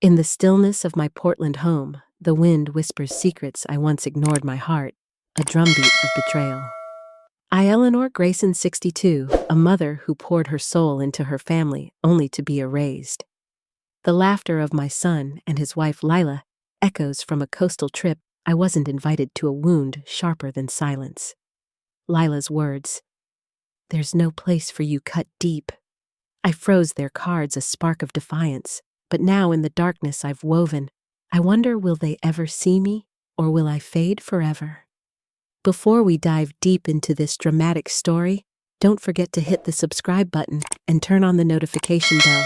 In the stillness of my Portland home, the wind whispers secrets I once ignored my heart, a drumbeat of betrayal. I, Eleanor Grayson, 62, a mother who poured her soul into her family only to be erased. The laughter of my son and his wife Lila echoes from a coastal trip I wasn't invited to, a wound sharper than silence. Lila's words, "There's no place for you," cut deep. I froze their cards, a spark of defiance, but now in the darkness I've woven, I wonder, will they ever see me, or will I fade forever? Before we dive deep into this dramatic story, don't forget to hit the subscribe button and turn on the notification bell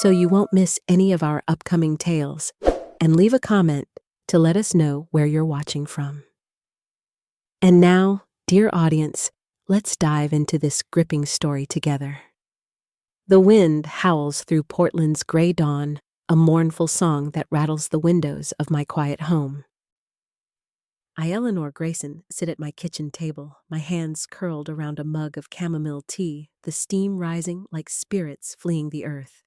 so you won't miss any of our upcoming tales, and leave a comment to let us know where you're watching from. And now, dear audience, let's dive into this gripping story together. The wind howls through Portland's gray dawn, a mournful song that rattles the windows of my quiet home. I, Eleanor Grayson, sit at my kitchen table, my hands curled around a mug of chamomile tea, the steam rising like spirits fleeing the earth.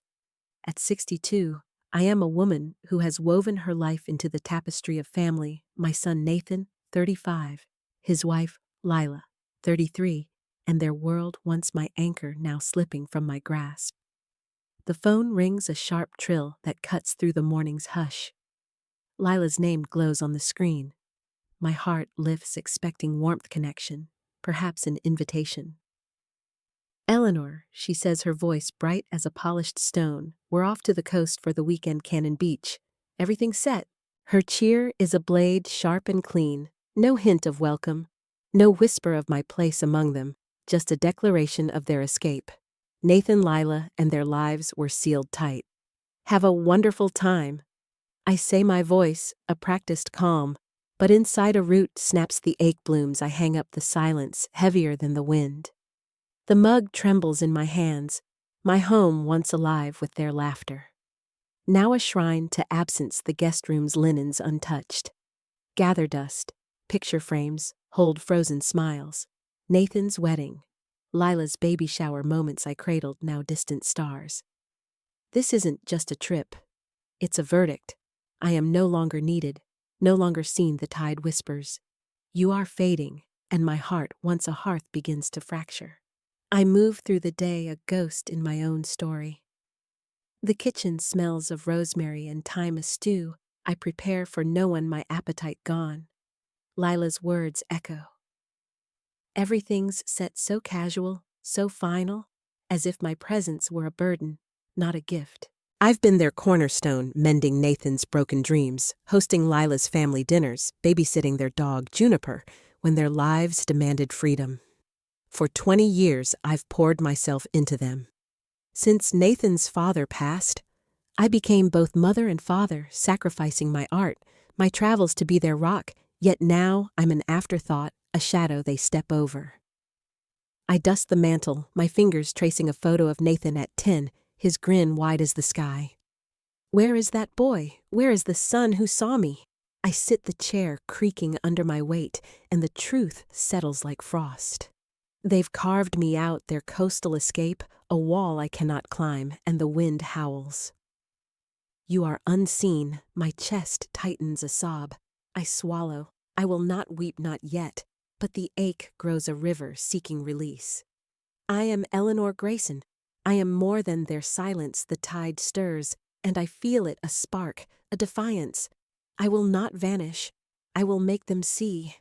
At 62, I am a woman who has woven her life into the tapestry of family, my son Nathan, 35, his wife Lila, 33, and their world once my anchor now slipping from my grasp. The phone rings, a sharp trill that cuts through the morning's hush. Lila's name glows on the screen. My heart lifts, expecting warmth, connection, perhaps an invitation. "Eleanor," she says, her voice bright as a polished stone, "we're off to the coast for the weekend, Cannon Beach. Everything's set." Her cheer is a blade, sharp and clean, no hint of welcome, no whisper of my place among them, just a declaration of their escape. Nathan, Lila, and their lives were sealed tight. "Have a wonderful time," I say, my voice a practiced calm, but inside a root snaps the ache blooms. I hang up the silence, heavier than the wind. The mug trembles in my hands, my home once alive with their laughter. Now a shrine to absence, the guest room's linens untouched. Gather dust, picture frames, hold frozen smiles. Nathan's wedding, Lila's baby shower, moments I cradled, now distant stars. This isn't just a trip. It's a verdict. I am no longer needed, no longer seen. The tide whispers, "You are fading," and my heart, once a hearth, begins to fracture. I move through the day, a ghost in my own story. The kitchen smells of rosemary and thyme, a stew I prepare for no one, my appetite gone. Lila's words echo. Everything's set so casual, so final, as if my presence were a burden, not a gift. I've been their cornerstone, mending Nathan's broken dreams, hosting Lila's family dinners, babysitting their dog Juniper when their lives demanded freedom. For 20 years, I've poured myself into them. Since Nathan's father passed, I became both mother and father, sacrificing my art, my travels to be their rock, yet now I'm an afterthought, a shadow they step over. I dust the mantle, my fingers tracing a photo of Nathan at 10, his grin wide as the sky. Where is that boy? Where is the son who saw me? I sit the chair, creaking under my weight, and the truth settles like frost. They've carved me out, their coastal escape, a wall I cannot climb, and the wind howls. You are unseen, my chest tightens, a sob. I swallow. I will not weep, not yet, but the ache grows a river seeking release. I am Eleanor Grayson. I am more than their silence. The tide stirs, and I feel it, a spark, a defiance. I will not vanish. I will make them see.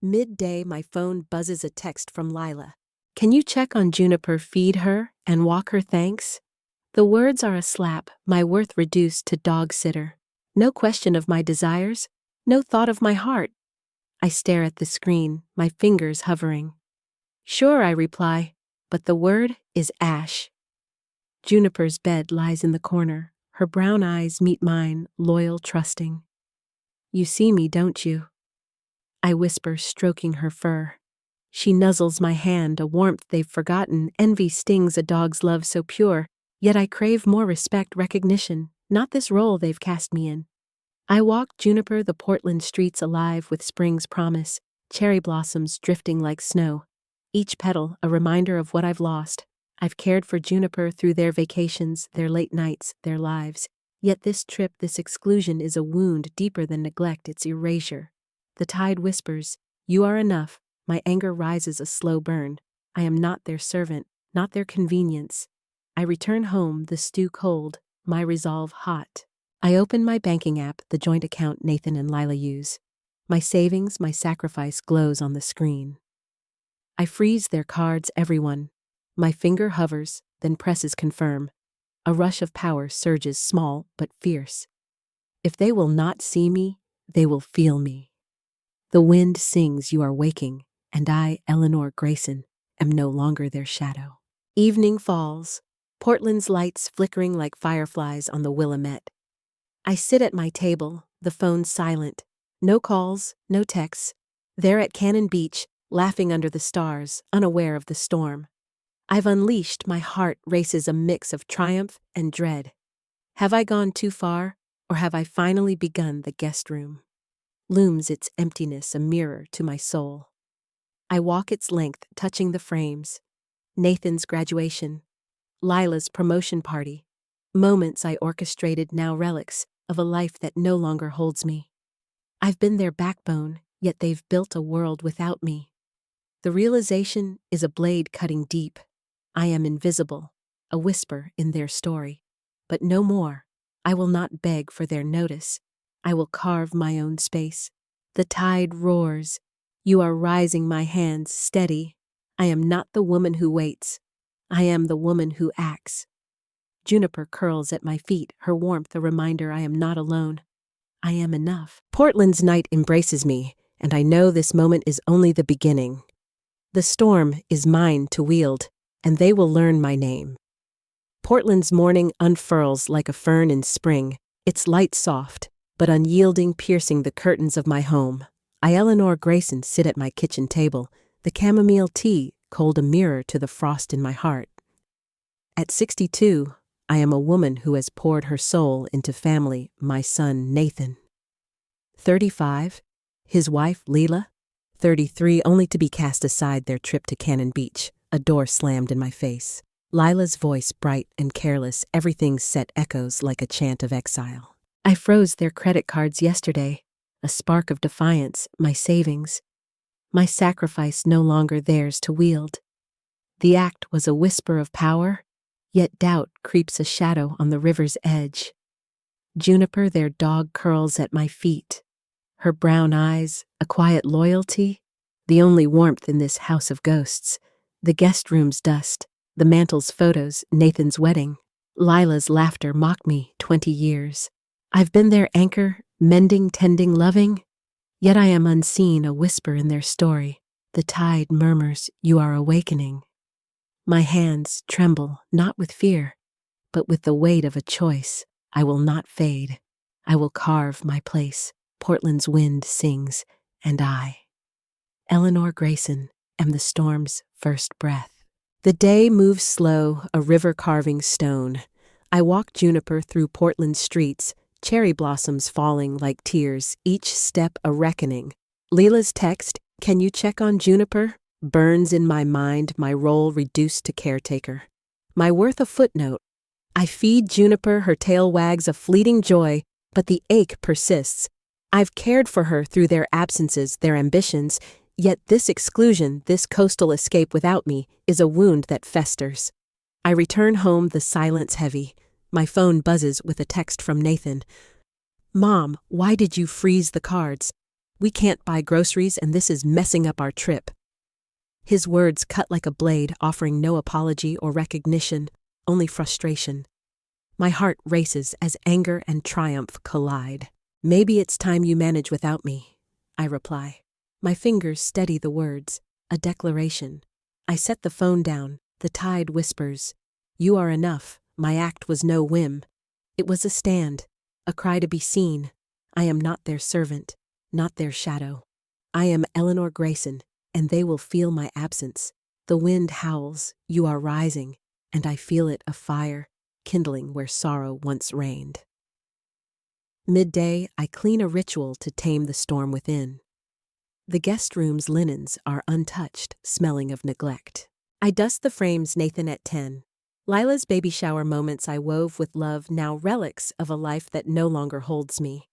Midday, my phone buzzes, a text from Lila. "Can you check on Juniper, feed her, and walk her, thanks?" The words are a slap, my worth reduced to dog sitter. No question of my desires, no thought of my heart. I stare at the screen, my fingers hovering. "Sure," I reply, but the word is ash. Juniper's bed lies in the corner. Her brown eyes meet mine, loyal, trusting. "You see me, don't you?" I whisper, stroking her fur. She nuzzles my hand, a warmth they've forgotten. Envy stings a dog's love so pure, yet I crave more respect, recognition, not this role they've cast me in. I walk Juniper, the Portland streets alive with spring's promise, cherry blossoms drifting like snow. Each petal a reminder of what I've lost. I've cared for Juniper through their vacations, their late nights, their lives. Yet this trip, this exclusion is a wound deeper than neglect, its erasure. The tide whispers, "You are enough." My anger rises a slow burn. I am not their servant, not their convenience. I return home, the stew cold, my resolve hot. I open my banking app, the joint account Nathan and Lila use. My savings, my sacrifice glows on the screen. I freeze their cards, everyone. My finger hovers, then presses confirm. A rush of power surges, small but fierce. If they will not see me, they will feel me. The wind sings, "You are waking," and I, Eleanor Grayson, am no longer their shadow. Evening falls, Portland's lights flickering like fireflies on the Willamette. I sit at my table, the phone silent. No calls, no texts. There at Cannon Beach, laughing under the stars, unaware of the storm. I've unleashed, my heart races a mix of triumph and dread. Have I gone too far, or have I finally begun the guest room? Looms its emptiness, a mirror to my soul. I walk its length, touching the frames. Nathan's graduation, Lila's promotion party, moments I orchestrated, now relics of a life that no longer holds me. I've been their backbone, yet they've built a world without me. The realization is a blade cutting deep. I am invisible, a whisper in their story. But no more. I will not beg for their notice. I will carve my own space. The tide roars. You are rising, my hands steady. I am not the woman who waits. I am the woman who acts. Juniper curls at my feet, her warmth a reminder I am not alone. I am enough. Portland's night embraces me, and I know this moment is only the beginning. The storm is mine to wield, and they will learn my name. Portland's morning unfurls like a fern in spring, its light soft, but unyielding, piercing the curtains of my home. I, Eleanor Grayson, sit at my kitchen table, the chamomile tea cold, a mirror to the frost in my heart. At 62, I am a woman who has poured her soul into family, my son Nathan. 35, his wife Lila. 33, only to be cast aside their trip to Cannon Beach, a door slammed in my face. Lila's voice bright and careless, everything set echoes like a chant of exile. I froze their credit cards yesterday, a spark of defiance, my savings. My sacrifice no longer theirs to wield. The act was a whisper of power, yet doubt creeps a shadow on the river's edge. Juniper, their dog, curls at my feet. Her brown eyes, a quiet loyalty, the only warmth in this house of ghosts. The guest room's dust, the mantel's photos, Nathan's wedding. Lila's laughter mock me, 20 years. I've been their anchor, mending, tending, loving. Yet I am unseen, a whisper in their story. The tide murmurs, "You are awakening." My hands tremble, not with fear, but with the weight of a choice. I will not fade. I will carve my place. Portland's wind sings, and I, Eleanor Grayson, am the storm's first breath. The day moves slow, a river carving stone. I walk Juniper through Portland's streets, cherry blossoms falling like tears, each step a reckoning. Lila's text, "Can you check on Juniper?" burns in my mind, my role reduced to caretaker. My worth a footnote. I feed Juniper, her tail wags a fleeting joy, but the ache persists. I've cared for her through their absences, their ambitions, yet this exclusion, this coastal escape without me, is a wound that festers. I return home, the silence heavy. My phone buzzes with a text from Nathan. "Mom, why did you freeze the cards? We can't buy groceries and this is messing up our trip." His words cut like a blade, offering no apology or recognition, only frustration. My heart races as anger and triumph collide. "Maybe it's time you manage without me," I reply. My fingers steady the words, a declaration. I set the phone down, the tide whispers, "You are enough." My act was no whim. It was a stand, a cry to be seen. I am not their servant, not their shadow. I am Eleanor Grayson, and they will feel my absence. The wind howls, "You are rising," and I feel it, a fire, kindling where sorrow once reigned. Midday, I clean a ritual to tame the storm within. The guest room's linens are untouched, smelling of neglect. I dust the frames, Nathan at 10. Lila's baby shower moments I wove with love, now relics of a life that no longer holds me.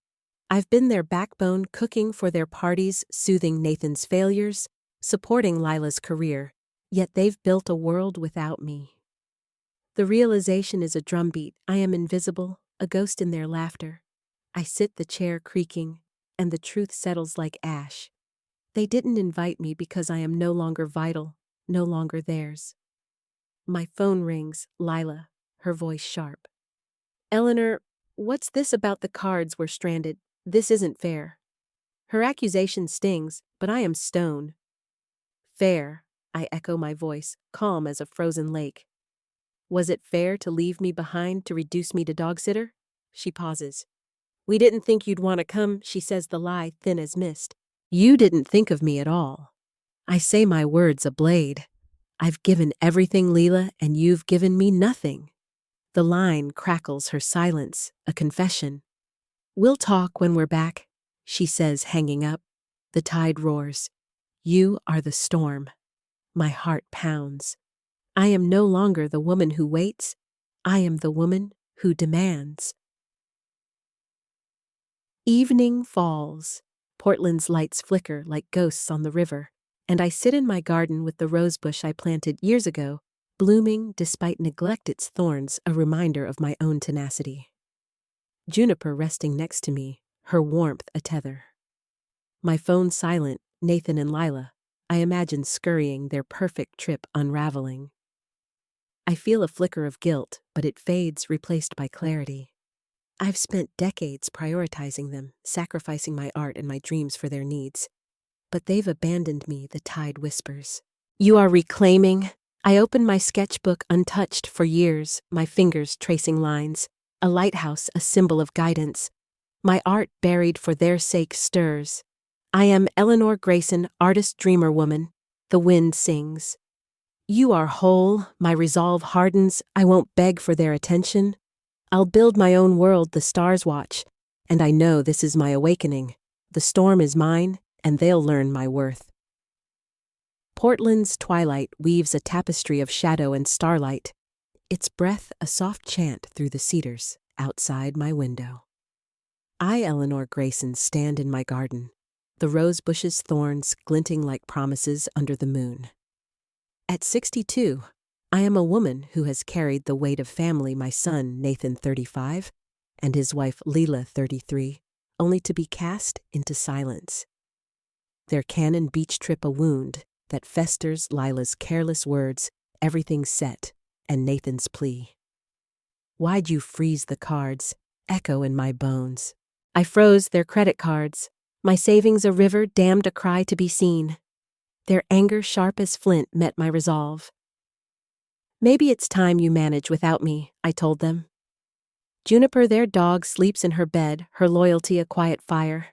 I've been their backbone, cooking for their parties, soothing Nathan's failures, supporting Lila's career, yet they've built a world without me. The realization is a drumbeat. I am invisible, a ghost in their laughter. I sit the chair creaking, and the truth settles like ash. They didn't invite me because I am no longer vital, no longer theirs. My phone rings, Lila, her voice sharp. Eleanor, what's this about the cards we're stranded? This isn't fair. Her accusation stings, but I am stone. Fair, I echo my voice, calm as a frozen lake. Was it fair to leave me behind to reduce me to dog-sitter? She pauses. We didn't think you'd want to come, she says, the lie thin as mist. You didn't think of me at all. I say my words a blade. I've given everything, Leela, and you've given me nothing. The line crackles her silence, a confession. We'll talk when we're back, she says, hanging up. The tide roars. You are the storm. My heart pounds. I am no longer the woman who waits. I am the woman who demands. Evening falls. Portland's lights flicker like ghosts on the river, and I sit in my garden with the rosebush I planted years ago, blooming despite neglect, its thorns a reminder of my own tenacity. Juniper resting next to me, her warmth a tether. My phone silent, Nathan and Lila, I imagine scurrying, their perfect trip unraveling. I feel a flicker of guilt, but it fades, replaced by clarity. I've spent decades prioritizing them, sacrificing my art and my dreams for their needs. But they've abandoned me, the tide whispers. You are reclaiming. I open my sketchbook untouched for years, my fingers tracing lines. A lighthouse, a symbol of guidance. My art buried for their sake stirs. I am Eleanor Grayson, artist, dreamer, woman. The wind sings. You are whole, my resolve hardens. I won't beg for their attention. I'll build my own world, the stars watch, and I know this is my awakening. The storm is mine, and they'll learn my worth. Portland's twilight weaves a tapestry of shadow and starlight, its breath a soft chant through the cedars outside my window. I, Eleanor Grayson, stand in my garden, the rose bush's thorns glinting like promises under the moon. At 62, I am a woman who has carried the weight of family, my son Nathan 35 and his wife Leela 33, only to be cast into silence. Their Cannon Beach trip a wound that festers, Lila's careless words, everything set, and Nathan's plea. Why'd you freeze the cards? Echo in my bones. I froze their credit cards, my savings a river, damned a cry to be seen. Their anger sharp as flint met my resolve. Maybe it's time you manage without me, I told them. Juniper, their dog, sleeps in her bed, her loyalty a quiet fire.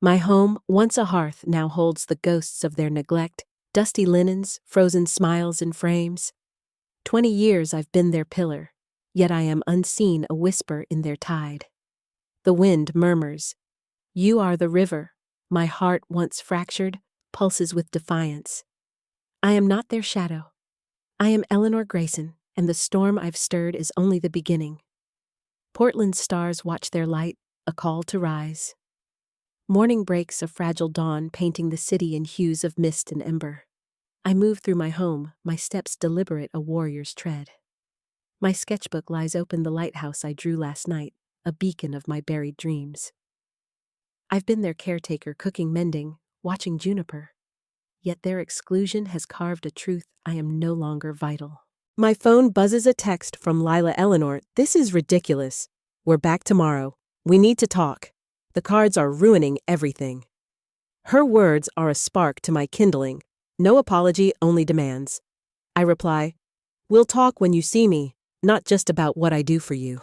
My home, once a hearth, now holds the ghosts of their neglect, dusty linens, frozen smiles in frames. 20 years I've been their pillar, yet I am unseen, a whisper in their tide. The wind murmurs, you are the river. My heart, once fractured, pulses with defiance. I am not their shadow. I am Eleanor Grayson, and the storm I've stirred is only the beginning. Portland's stars watch their light, a call to rise. Morning breaks a fragile dawn, painting the city in hues of mist and ember. I move through my home, my steps deliberate, a warrior's tread. My sketchbook lies open, the lighthouse I drew last night, a beacon of my buried dreams. I've been their caretaker, cooking, mending, watching Juniper. Yet their exclusion has carved a truth. I am no longer vital. My phone buzzes, a text from Lila. Eleanor, this is ridiculous. We're back tomorrow. We need to talk. The cards are ruining everything. Her words are a spark to my kindling. No apology, only demands. I reply, we'll talk when you see me, not just about what I do for you.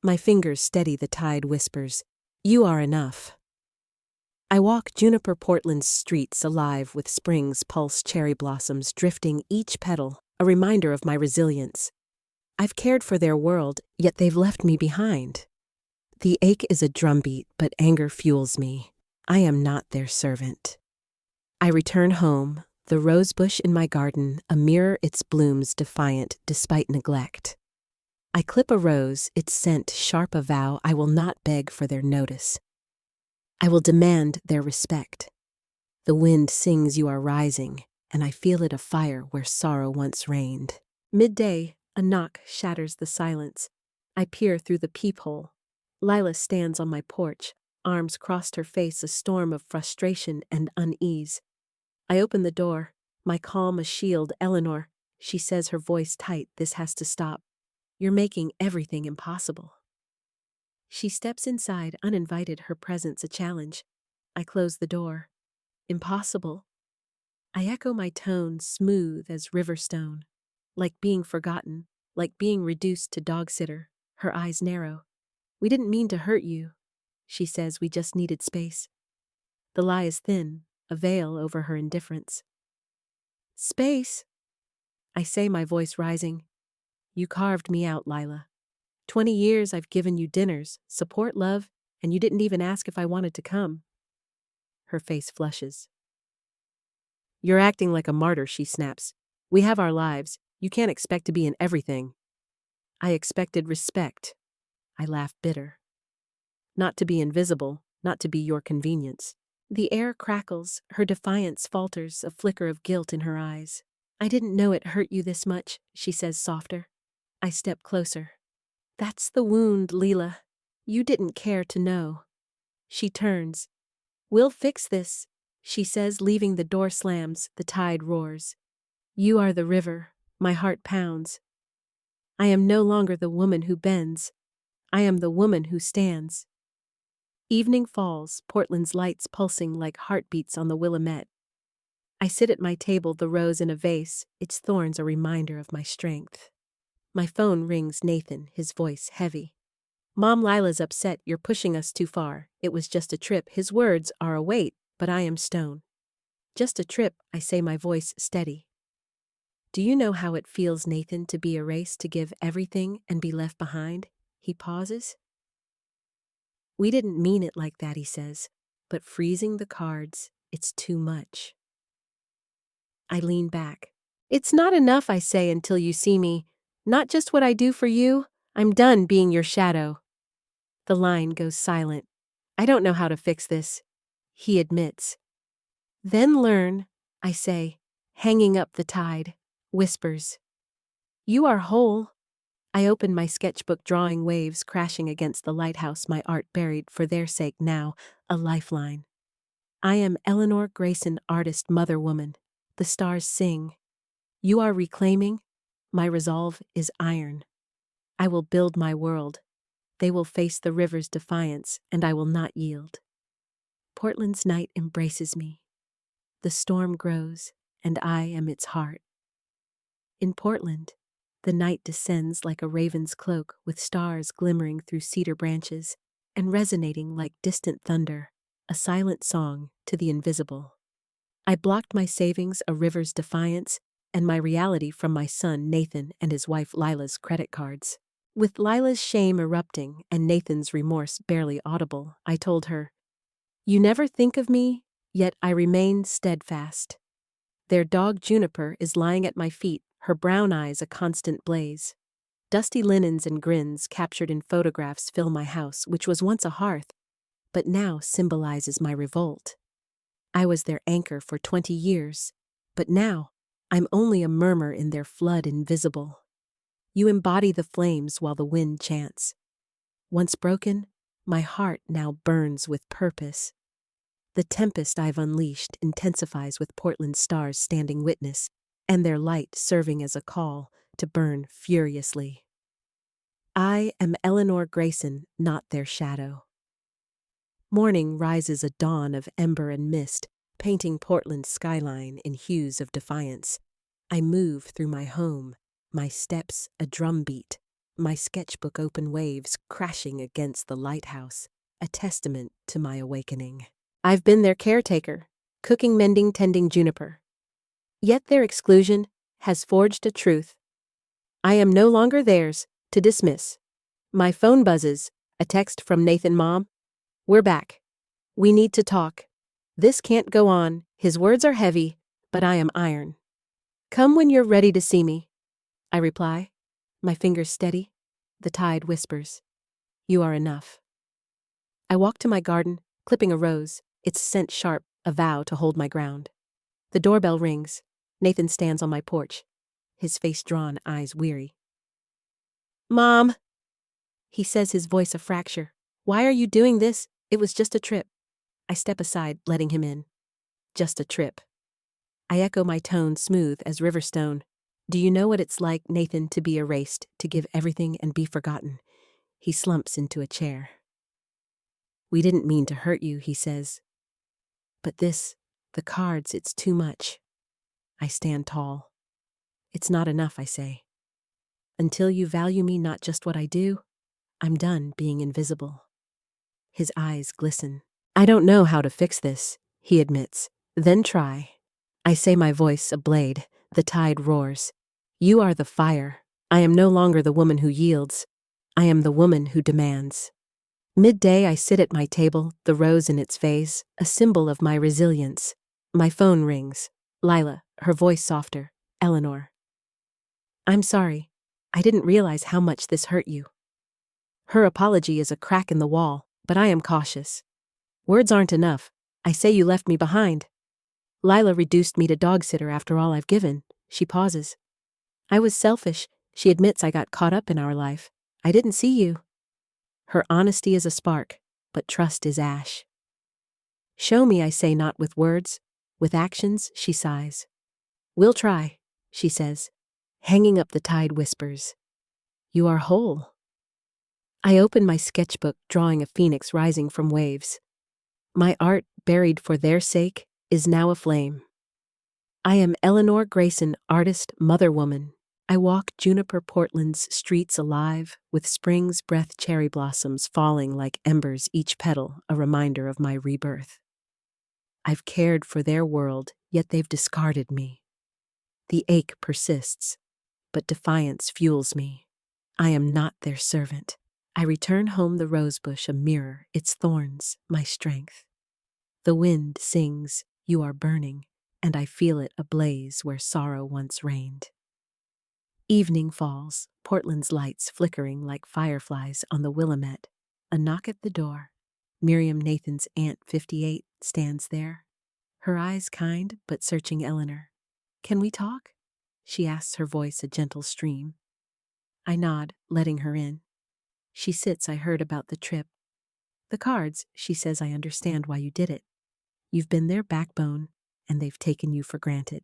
My fingers steady, the tide whispers, you are enough. I walk Juniper Portland's streets, alive with spring's pulse, cherry blossoms drifting each petal, a reminder of my resilience. I've cared for their world, yet they've left me behind. The ache is a drumbeat, but anger fuels me. I am not their servant. I return home, The rosebush in my garden, a mirror its blooms defiant despite neglect. I clip a rose, its scent sharp a vow I will not beg for their notice. I will demand their respect. The wind sings you are rising, and I feel it a fire where sorrow once reigned. Midday, a knock shatters the silence. I peer through the peephole. Lila stands on my porch, arms crossed her face, a storm of frustration and unease. I open the door, my calm a shield. Eleanor, she says, her voice tight, this has to stop. You're making everything impossible. She steps inside, uninvited, her presence a challenge. I close the door. Impossible? I echo my tone, smooth as river stone. Like being forgotten, like being reduced to dog-sitter. Her eyes narrow. We didn't mean to hurt you. She says we just needed space. The lie is thin, a veil over her indifference. Space? I say, my voice rising. You carved me out, Lila. 20 years I've given you dinners, support, love, and you didn't even ask if I wanted to come. Her face flushes. You're acting like a martyr, she snaps. We have our lives. You can't expect to be in everything. I expected respect. I laugh bitter. Not to be invisible, not to be your convenience. The air crackles, her defiance falters, a flicker of guilt in her eyes. I didn't know it hurt you this much, she says softer. I step closer. That's the wound, Leela. You didn't care to know. She turns. We'll fix this, she says, leaving the door slams, the tide roars. You are the river, my heart pounds. I am no longer the woman who bends. I am the woman who stands. Evening falls, Portland's lights pulsing like heartbeats on the Willamette. I sit at my table, the rose in a vase, its thorns a reminder of my strength. My phone rings. Nathan, his voice heavy. Mom, Lila's upset, you're pushing us too far. It was just a trip. His words are a weight, but I am stone. Just a trip, I say, my voice steady. Do you know how it feels, Nathan, to be erased, to give everything and be left behind? He pauses. We didn't mean it like that, he says, but freezing the cards, it's too much. I lean back. It's not enough, I say, until you see me. Not just what I do for you. I'm done being your shadow. The line goes silent. I don't know how to fix this, he admits. Then learn, I say, hanging up the tide, whispers. You are whole. I open my sketchbook, drawing waves crashing against the lighthouse, my art buried for their sake now, a lifeline. I am Eleanor Grayson, artist, mother, woman. The stars sing. You are reclaiming. My resolve is iron. I will build my world. They will face the river's defiance, and I will not yield. Portland's night embraces me. The storm grows, and I am its heart. In Portland, the night descends like a raven's cloak, with stars glimmering through cedar branches and resonating like distant thunder, a silent song to the invisible. I blocked my savings, a river's defiance, and my reality from my son Nathan and his wife Lila's credit cards. With Lila's shame erupting and Nathan's remorse barely audible, I told her, You never think of me, yet I remain steadfast. Their dog Juniper is lying at my feet, her brown eyes a constant blaze. Dusty linens and grins captured in photographs fill my house, which was once a hearth, but now symbolizes my revolt. I was their anchor for 20 years, but now I'm only a murmur in their flood invisible. You embody the flames while the wind chants. Once broken, my heart now burns with purpose. The tempest I've unleashed intensifies with Portland's stars standing witness, and their light serving as a call to burn furiously. I am Eleanor Grayson, not their shadow. Morning rises, a dawn of ember and mist, painting Portland's skyline in hues of defiance. I move through my home, my steps a drumbeat, my sketchbook open waves crashing against the lighthouse, a testament to my awakening. I've been their caretaker, cooking, mending, tending Juniper. Yet their exclusion has forged a truth. I am no longer theirs to dismiss. My phone buzzes, a text from Nathan. Mom, we're back. We need to talk. This can't go on. His words are heavy, but I am iron. Come when you're ready to see me, I reply, my fingers steady. The tide whispers, you are enough. I walk to my garden, clipping a rose, its scent sharp, a vow to hold my ground. The doorbell rings. Nathan stands on my porch, his face drawn, eyes weary. Mom, he says, his voice a fracture. Why are you doing this? It was just a trip. I step aside, letting him in. Just a trip. I echo my tone smooth as river stone. Do you know what it's like, Nathan, to be erased, to give everything and be forgotten? He slumps into a chair. We didn't mean to hurt you, he says. But this, the cards, it's too much. I stand tall. It's not enough, I say. Until you value me, not just what I do, I'm done being invisible. His eyes glisten. I don't know how to fix this, he admits. Then try. I say, my voice a blade. The tide roars. You are the fire. I am no longer the woman who yields. I am the woman who demands. Midday, I sit at my table, the rose in its vase, a symbol of my resilience. My phone rings. Lila, her voice softer. Eleanor. I'm sorry. I didn't realize how much this hurt you. Her apology is a crack in the wall, but I am cautious. Words aren't enough. I say you left me behind. Lila reduced me to dog sitter after all I've given. She pauses. I was selfish. She admits I got caught up in our life. I didn't see you. Her honesty is a spark, but trust is ash. Show me, I say, not with words. With actions, she sighs. We'll try, she says. Hanging up, the tide whispers. You are whole. I open my sketchbook, drawing a phoenix rising from waves. My art, buried for their sake, is now aflame. I am Eleanor Grayson, artist, mother woman. I walk Juniper Portland's streets alive, with spring's breath, cherry blossoms falling like embers, each petal a reminder of my rebirth. I've cared for their world, yet they've discarded me. The ache persists, but defiance fuels me. I am not their servant. I return home, the rosebush a mirror, its thorns my strength. The wind sings, you are burning, and I feel it ablaze where sorrow once reigned. Evening falls, Portland's lights flickering like fireflies on the Willamette. A knock at the door. Miriam, Nathan's aunt, 58, stands there. Her eyes kind, but searching Eleanor. Can we talk? She asks, her voice a gentle stream. I nod, letting her in. She sits. I heard about the trip. The cards, she says, I understand why you did it. You've been their backbone, and they've taken you for granted.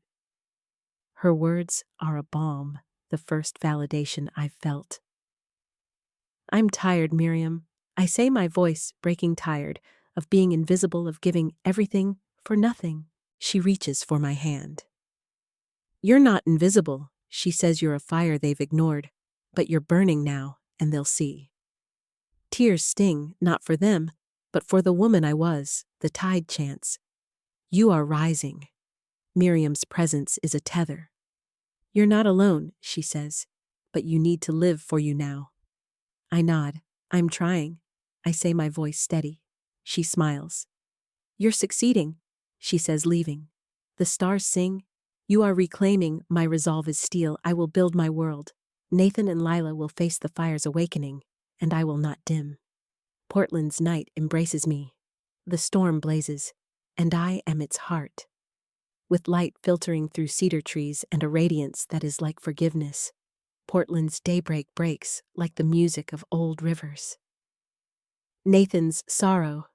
Her words are a balm, the first validation I've felt. I'm tired, Miriam. I say, my voice breaking, tired of being invisible, of giving everything for nothing. She reaches for my hand. You're not invisible, she says. You're a fire they've ignored, but you're burning now, and they'll see. Tears sting, not for them, but for the woman I was. The tide chants. You are rising. Miriam's presence is a tether. You're not alone, she says, but you need to live for you now. I nod. I'm trying. I say, my voice steady. She smiles. You're succeeding, she says, leaving. The stars sing. You are reclaiming. My resolve is steel. I will build my world. Nathan and Lila will face the fire's awakening, and I will not dim. Portland's night embraces me. The storm blazes, and I am its heart. With light filtering through cedar trees and a radiance that is like forgiveness, Portland's daybreak breaks like the music of old rivers. Nathan's sorrow.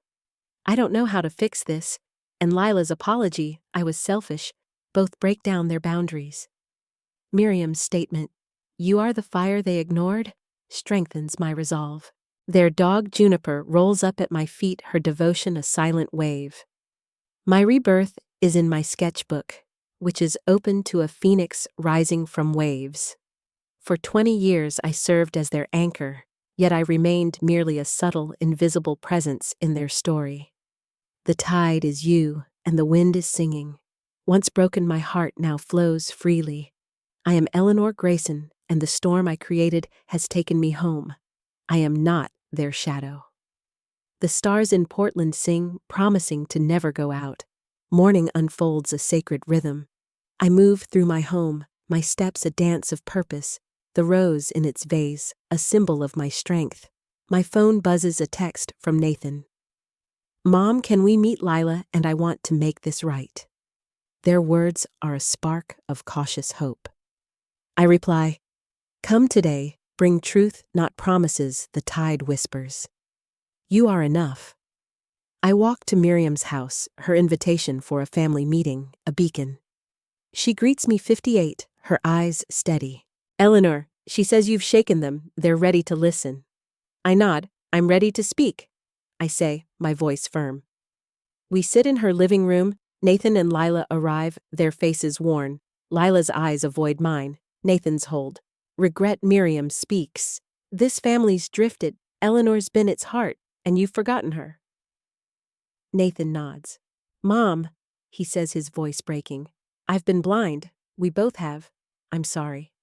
I don't know how to fix this, and Lila's apology, I was selfish, both break down their boundaries. Miriam's statement, you are the fire they ignored, strengthens my resolve. Their dog Juniper rolls up at my feet, her devotion a silent wave. My rebirth is in my sketchbook, which is open to a phoenix rising from waves. For 20 years I served as their anchor, yet I remained merely a subtle, invisible presence in their story. The tide is you, and the wind is singing. Once broken, my heart now flows freely. I am Eleanor Grayson, and the storm I created has taken me home. I am not their shadow. The stars in Portland sing, promising to never go out. Morning unfolds a sacred rhythm. I move through my home, my steps a dance of purpose, the rose in its vase, a symbol of my strength. My phone buzzes a text from Nathan. Mom, can we meet Lila, and I want to make this right. Their words are a spark of cautious hope. I reply, come today, bring truth, not promises, the tide whispers. You are enough. I walk to Miriam's house, her invitation for a family meeting, a beacon. She greets me 58, her eyes steady. Eleanor, she says you've shaken them, they're ready to listen. I nod, I'm ready to speak. I say, my voice firm. We sit in her living room, Nathan and Lila arrive, their faces worn. Lila's eyes avoid mine, Nathan's hold. Regret. Miriam speaks. This family's drifted, Eleanor's been its heart, and you've forgotten her. Nathan nods. Mom, he says, his voice breaking. I've been blind, we both have. I'm sorry.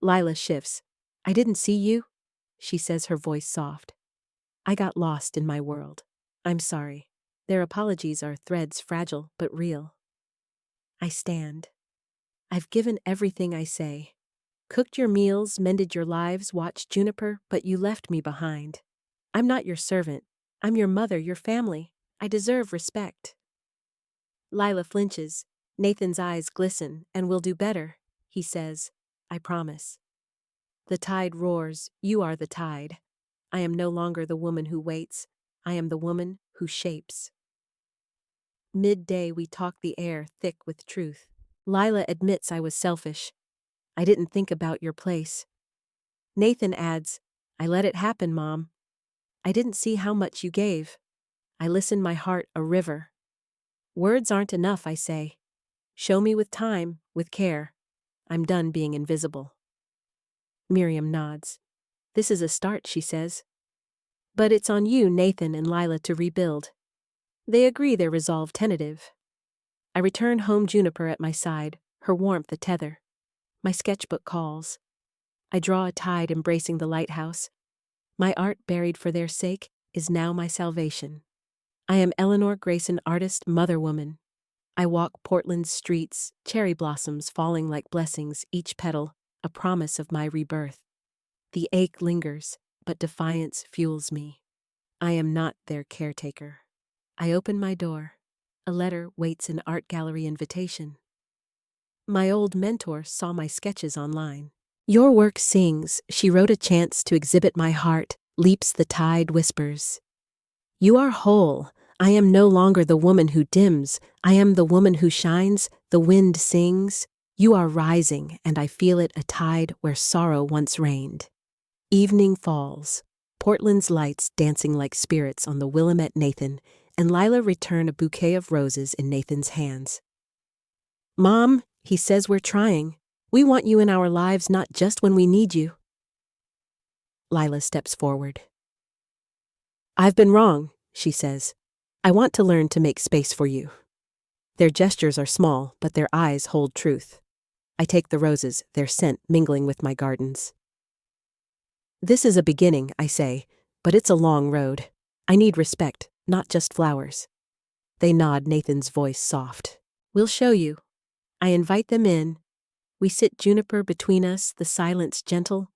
Lila shifts. I didn't see you, she says, her voice soft. I got lost in my world. I'm sorry. Their apologies are threads fragile but real. I stand. I've given everything I say. Cooked your meals, mended your lives, watched Juniper, but you left me behind. I'm not your servant. I'm your mother, your family. I deserve respect. Lila flinches. Nathan's eyes glisten, and we'll do better, he says. I promise. The tide roars. You are the tide. I am no longer the woman who waits. I am the woman who shapes. Midday we talk, the air thick with truth. Lila admits I was selfish. I didn't think about your place. Nathan adds, I let it happen, Mom. I didn't see how much you gave. I listened, my heart a river. Words aren't enough, I say. Show me with time, with care. I'm done being invisible. Miriam nods. This is a start, she says. But it's on you, Nathan and Lila, to rebuild. They agree, their resolve tentative. I return home, Juniper at my side, her warmth a tether. My sketchbook calls. I draw a tide embracing the lighthouse. My art, buried for their sake, is now my salvation. I am Eleanor Grayson, artist, mother woman. I walk Portland's streets, cherry blossoms falling like blessings, each petal a promise of my rebirth. The ache lingers, but defiance fuels me. I am not their caretaker. I open my door. A letter waits, an art gallery invitation. My old mentor saw my sketches online. Your work sings, she wrote, a chance to exhibit my heart, leaps the tide whispers. You are whole. I am no longer the woman who dims. I am the woman who shines. The wind sings. You are rising, and I feel it, a tide where sorrow once reigned. Evening falls. Portland's lights dancing like spirits on the Willamette. Nathan and Lila return, a bouquet of roses in Nathan's hands. Mom, he says, we're trying. We want you in our lives, not just when we need you. Lila steps forward. I've been wrong, she says. I want to learn to make space for you. Their gestures are small, but their eyes hold truth. I take the roses, their scent mingling with my gardens. This is a beginning, I say, but it's a long road. I need respect, not just flowers. They nod, Nathan's voice soft. We'll show you. I invite them in. We sit, Juniper between us, the silence gentle.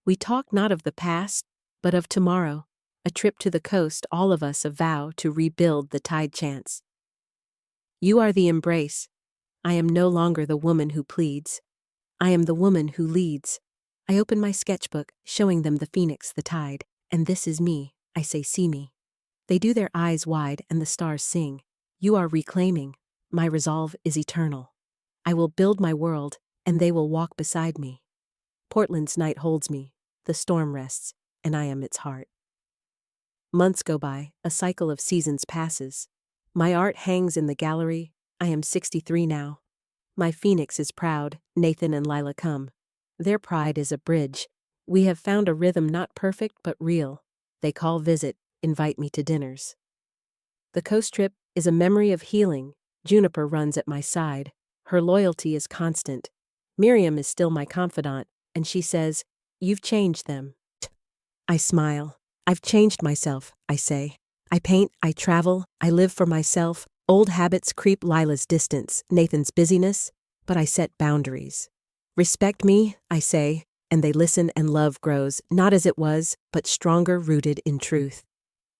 We talk not of the past, but of tomorrow. A trip to the coast, all of us a vow to rebuild the tide chance. You are the embrace. I am no longer the woman who pleads. I am the woman who leads. I open my sketchbook, showing them the phoenix, the tide, and this is me. I say, see me. They do, their eyes wide, and the stars sing. You are reclaiming. My resolve is eternal. I will build my world, and they will walk beside me. Portland's night holds me. The storm rests, and I am its heart. Months go by, a cycle of seasons passes. My art hangs in the gallery. I am 63 now. My phoenix is proud. Nathan and Lila come. Their pride is a bridge. We have found a rhythm, not perfect but real. They call, visit, invite me to dinners. The coast trip is a memory of healing. Juniper runs at my side. Her loyalty is constant. Miriam is still my confidant, and she says, you've changed them. I smile. I've changed myself, I say. I paint, I travel, I live for myself. Old habits creep, Lila's distance, Nathan's busyness, but I set boundaries. Respect me, I say, and they listen, and love grows, not as it was, but stronger, rooted in truth.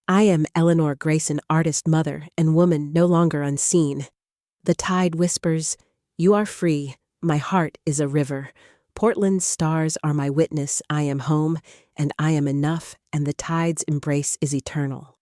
I am Eleanor Grayson, artist, mother, and woman no longer unseen. The tide whispers, "You are free, my heart is a river. Portland's stars are my witness, I am home, and I am enough, and the tide's embrace is eternal."